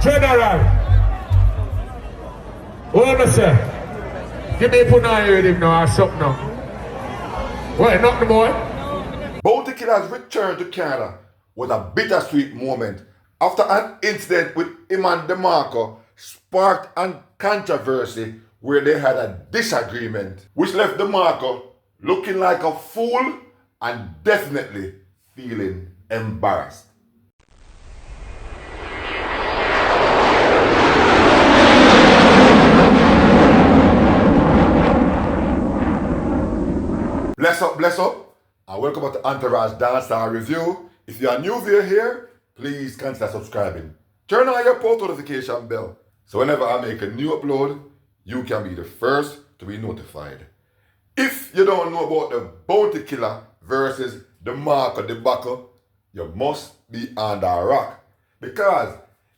General. What am I say? Give me put on with him now or something now. What, nothing more? Bounty Killer's return to Canada was a bittersweet moment after an incident with him and Demarco sparked a controversy where they had a disagreement, which left Demarco looking like a fool and definitely feeling embarrassed. Bless up, and welcome back to Entourage Dancehall Review. If you are new via here, please consider subscribing. Turn on your post notification bell, so whenever I make a new upload, you can be the first to be notified. If you don't know about the Bounty Killer versus Demarco debacle, you must be under a rock. Because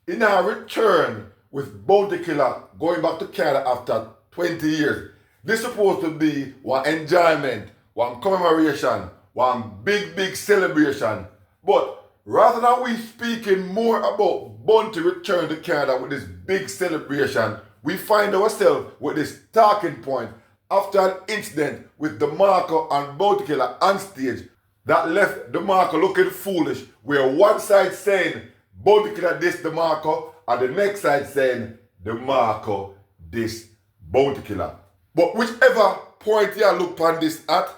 in our return with Bounty Killer going back to Canada after 20 years, this is supposed to be one enjoyment, one commemoration, one big celebration. But rather than we speaking more about Bounty return to Canada with this big celebration, we find ourselves with this talking point after an incident with Demarco and Bounty Killer on stage that left Demarco looking foolish, where one side saying Bounty Killer diss Demarco and the next side saying Demarco diss Bounty Killer. But whichever point you look on this at,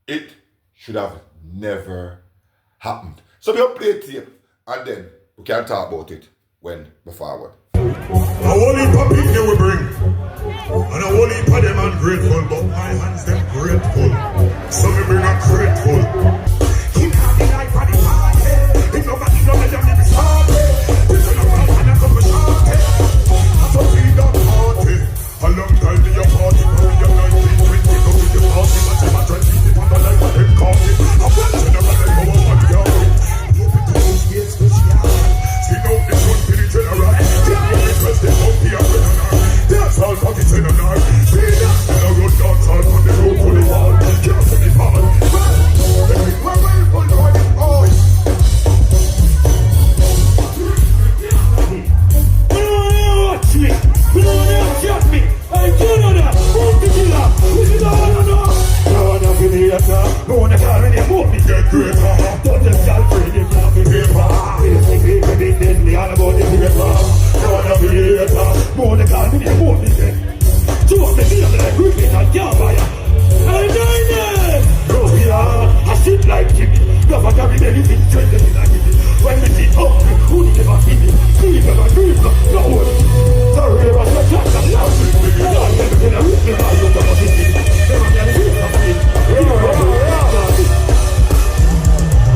it should have never happened. So we'll play tape and then we can talk about it when we forward. A whole heap of people we bring, and a whole heap of them ungrateful, but my hands them grateful. So me bring a grateful. He can't be like for the party. If nobody know me, then me started. This is a one and a couple shorty. I don't need a party. A long time me a party, but we are 1920. Go to the party, but I'm a 20. If I'm a life, I them coffee. I'm one general, I go up on the yard. Yes, special. See now this one for the general. Because they don't be a winner. That's all for the general. See that? And I run dance all from the road to the wall. Can't see the ball. Let me go away from the boy. You don't watch me. You don't shot me. I do know that. Bounty Killer. This is all I know. No one of you need that. No one of you need more. Me get greater. Don't just tell free the fluffy paper. This is the business. Me all about the paper. No one of you need that. More than God, me need more. Me get. Two of the people that are gripping and can't fire. I'm dying there. No, we are. I sit like Jimmy. Never carry anything strengthened like Jimmy. When we sit up, who need never see me? See never dream. No one. Sorry, I was a jack and loud. I never been a rich man. I look up at the city. Never get a rich man.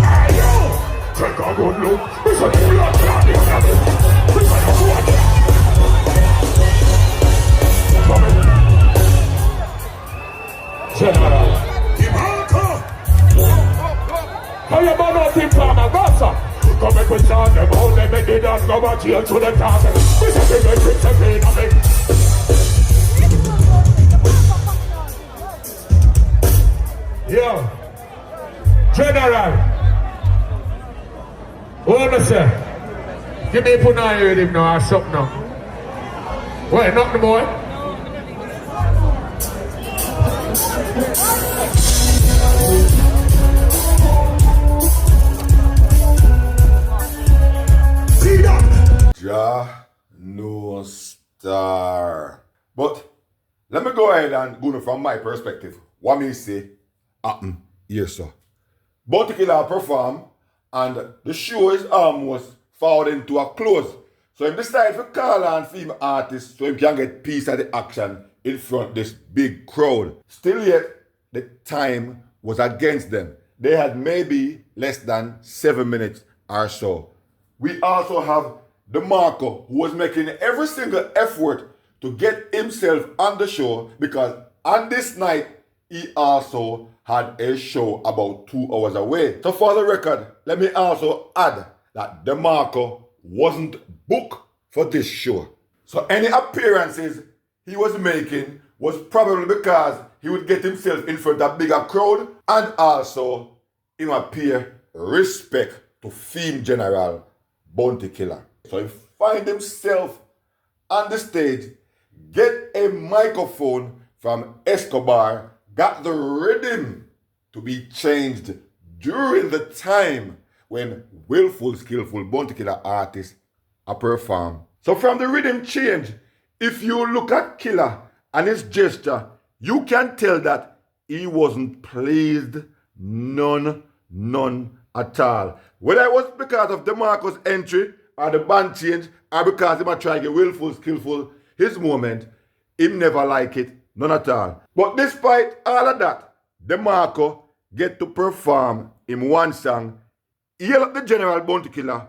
Hey, yo! Take a good look. It's a full of blood. It's a good. General. Demarco! How you man out in Palma, Gaza? Come and question them, how they make the dance go back here to the target. This is the great tricks of pain of it. Yo, General. What am I say? Give me put on with him now or something now. What, nothing more? Jah no star. But let me go ahead and go from my perspective. What me say happen here, sir. Bounty Killer perform and the show is almost falling to a close. So he decided to call on female artists so he can get piece of the action in front of this big crowd. Still yet, the time was against them. They had maybe less than 7 minutes or so. We also have Demarco, who was making every single effort to get himself on the show because on this night, he also had a show about 2 hours away. So for the record, let me also add that Demarco wasn't booked for this show. So any appearances he was making was probably because he would get himself in front of a bigger crowd and also him appear respect to Theme General Bounty Killer. So if find himself on the stage, get a microphone from Escobar, got the rhythm to be changed during the time when willful, skillful, bounty killer artists are perform. So from the rhythm change, if you look at Killer and his gesture, you can tell that he wasn't pleased, none at all. Whether it was because of Demarco's entry or the band change, or because he might try to get willful, skillful, his moment, him never like it, none at all. But despite all of that, Demarco get to perform in one song, Hail Up the General Bounty Killer,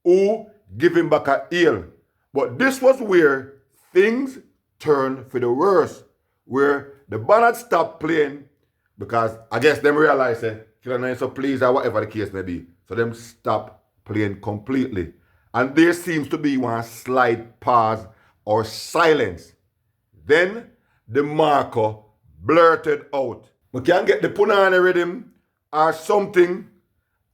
who give him back a hail. But this was where things turned for the worse, where the band had stopped playing because I guess them realized Killer not so pleased or whatever the case may be. So them stopped playing completely. And there seems to be one slight pause or silence. Then Demarco blurted out, "We can't get the punani rhythm or something,"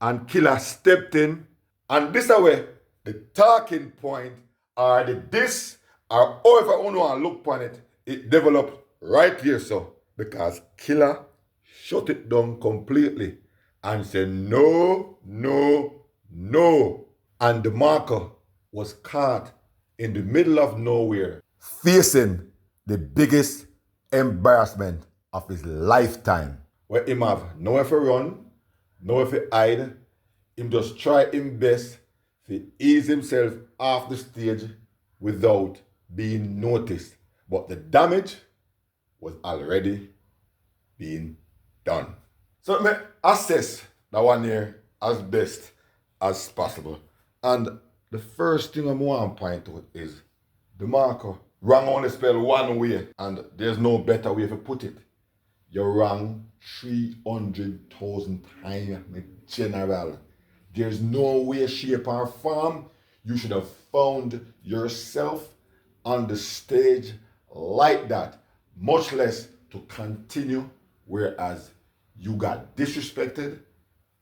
and Killer stepped in. And this away, the talking point or the diss or however you want to look upon it, it developed right here so. Because Killer shut it down completely and said no. And Demarco was caught in the middle of nowhere, facing the biggest embarrassment of his lifetime. Where him have nowhere to run, nowhere to hide. Him just try his best to ease himself off the stage without being noticed. But the damage was already being done. So let me assess that one here as best as possible. And the first thing I want to point out is Demarco wrong only spell one way, and there's no better way to put it. You're wrong 300,000 times, my general. There's no way, shape, or form you should have found yourself on the stage like that, much less to continue, whereas you got disrespected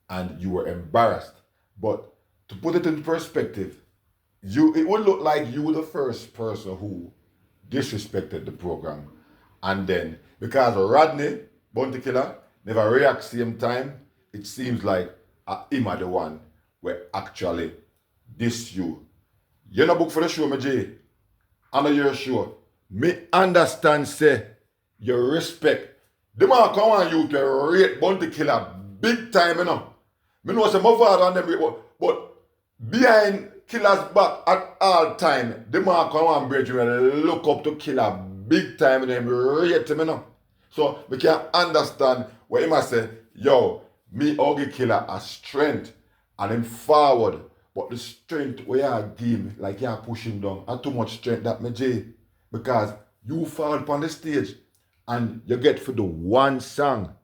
and you were embarrassed. But to put it in perspective, it would look like you were the first person who disrespected the program. And then, because Rodney, Bounty Killer, never react same time, it seems like him are the one where actually diss you. You're not booked for the show, my J. I know you're sure. Me understand, say, your respect. Demarco, I want you to rate Bounty Killer big time, you know. Me know some of father and them, but behind Killer's back at all time, Demarco, I want Bridget look up to Killer big time and them rate him, you know. So we can understand what he must say, yo, me Augie Killer a strength and him forward. But the strength where you give him, like you push him down, and too much strength that me J. Because you fall upon the stage and you get for the one song.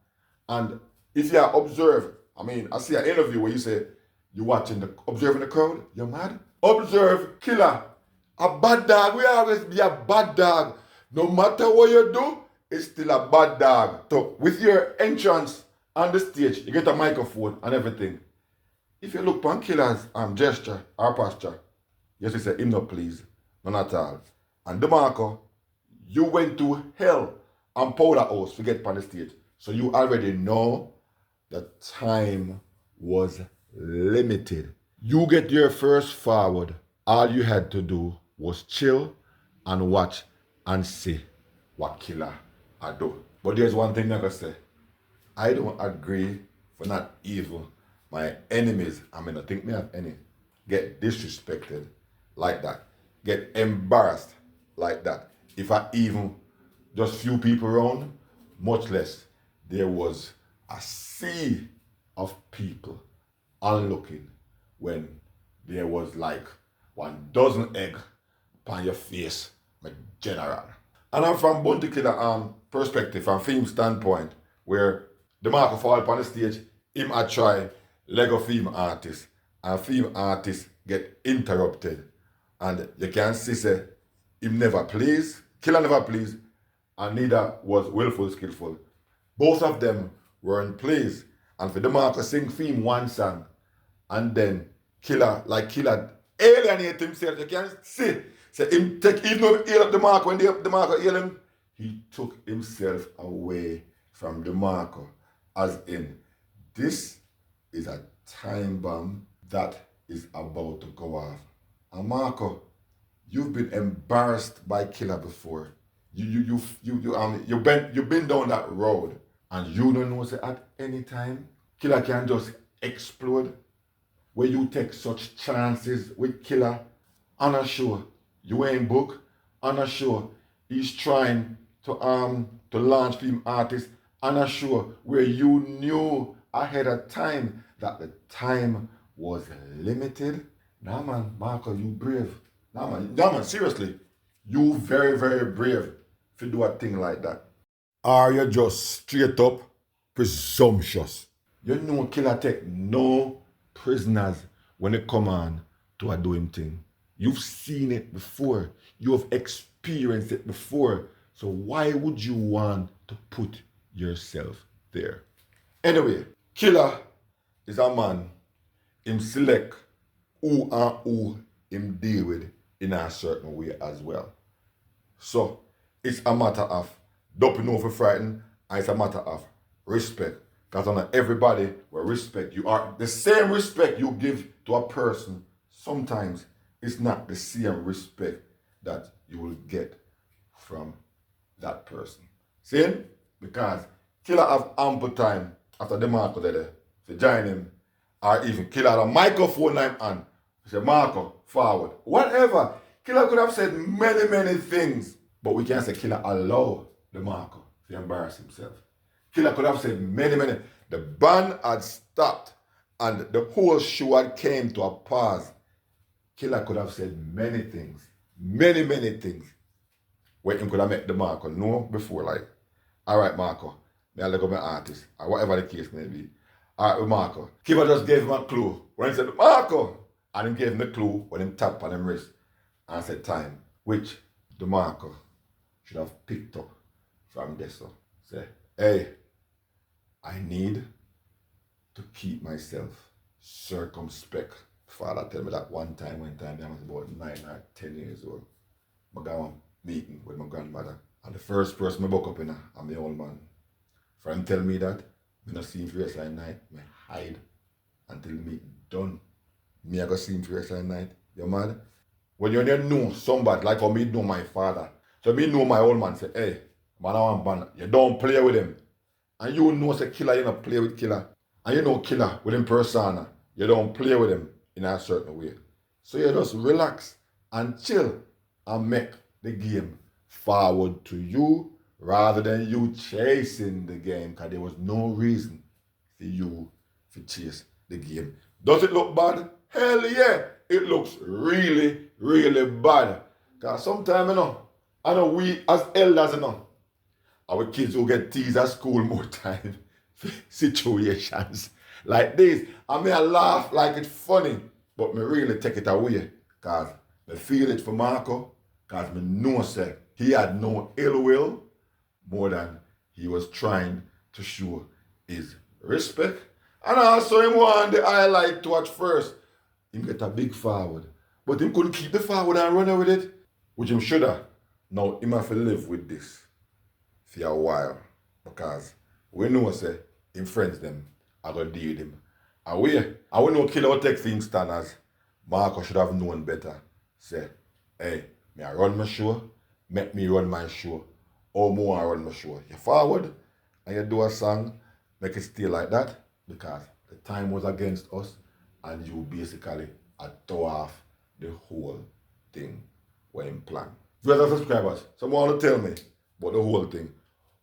And if you observe, I see an interview where you say, you observing the crowd, you're mad? Observe Killer. A bad dog will always be a bad dog. No matter what you do, it's still a bad dog. So with your entrance on the stage, you get a microphone and everything. If you look upon Killer's gesture or posture, yes, you say him not pleased, none at all. And Demarco, you went to hell and powder house to get upon the stage. So you already know the time was limited. You get your first forward. All you had to do was chill and watch and see what Killer I do. But there's one thing I can say. I don't agree for not evil. My enemies, I don't think me have any, get disrespected like that. Get embarrassed like that. If I even just few people around, much less there was a sea of people onlooking when there was like 1,000 egg upon your face, my general. And I'm from Bounty Killer perspective, from film standpoint, where Demarco fall upon the stage, him a try Lego film artist, and film artists get interrupted. And you can see say, him never plays, Killer never plays, and neither was willful, skillful. Both of them were in plays. And for Demarco sing film one song, and then Killer alienate himself. You can see. So him take, even though he healed up Demarco, when Demarco healed him, he took himself away from Demarco. As in, this is a time bomb that is about to go off. And Marco, you've been embarrassed by Killer before. You've been down that road, and you don't know that at any time Killer can just explode. Where you take such chances with Killer on a show, you ain't book on a show. He's trying to launch film artists on a show where you knew ahead of time that the time was limited. Nah man, Marco, you brave. Nah man, seriously, you very, very brave to do a thing like that. Are you just straight up presumptuous? You know Killer take no prisoners when it come on to a doing thing. You've seen it before. You have experienced it before. So why would you want to put yourself there? Anyway, Killer is a man, him select who and who him deal with in a certain way as well. So it's a matter of don't know for frightened, and it's a matter of respect. Because not everybody will respect you. Are the same respect you give to a person, sometimes it's not the same respect that you will get from that person. See? Because Killer have ample time after Demarco there to join him, or even Killer had a microphone in hand. He said, Marco, forward. Whatever. Killer could have said many, many things, but we can't say Killer allow Demarco to embarrass himself. Killer could have said many, many. The band had stopped and the whole show had came to a pause. Killer could have said many things, many, many things, where him could have met Demarco know before, like, all right, Marco, may I let go my artist, or whatever the case may be. All right, with Marco. Killer just gave him a clue when he said, Marco, and he gave him the clue when he tapped on him wrist and said time, which Demarco should have picked up from this. So, say, hey, I need to keep myself circumspect. Father tell me that one time I was about 9 or 10 years old. I got a meeting with my grandmother. And the first person I woke up in, I'm the old man. For him tell me that, I don't see him for the rest of the night, I hide until the meeting done. Me I go see him for the rest of the night. You mad? When you know somebody, like how me know my father. So me know my old man say, hey, man I want band, you don't play with him. And you know say Killer, you don't play with Killer. And you know Killer with him persona, you don't play with him in a certain way. So you just relax and chill and make the game forward to you rather than you chasing the game, because there was no reason for you to chase the game. Does it look bad? Hell yeah, it looks really, really bad. Because sometimes, I know we as elders, our kids will get teased at school more time for situations like this. I may laugh like it's funny, but me really take it away. Because I feel it for Marco, because me know say he had no ill will more than he was trying to show his respect. And also him want the highlight to watch first. Him get a big forward. But him couldn't keep the forward and run with it, which him shoulda. Now him have to live with this for a while. Because we know say him friends them are gonna deal with him. And we know Killer will take things stand as Marco should have known better. Say, hey, may I run my show? Make me run my show. Or more I run my show. You forward and you do a song, make it stay like that, because the time was against us and you basically tore off the whole thing when planned. Viewers and subscribers, someone want to tell me about the whole thing.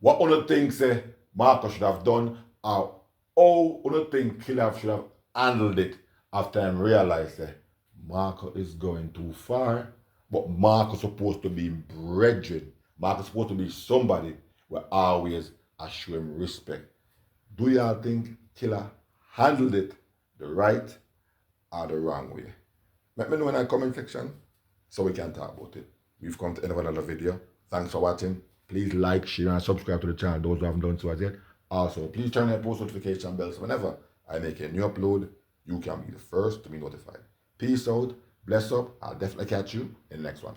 What other things say Marco should have done, or how other thing Killer should have handled it after I realized that Marco is going too far, but Marco's supposed to be brethren. Marco's supposed to be somebody where always I show him respect. Do y'all think Killer handled it the right or the wrong way? Let me know in the comment section so we can talk about it. We've come to the end of another video. Thanks for watching. Please like, share, and subscribe to the channel, those who haven't done so as yet. Also, please turn on the post notification bell so whenever I make a new upload, you can be the first to be notified. Peace out. Bless up. I'll definitely catch you in the next one.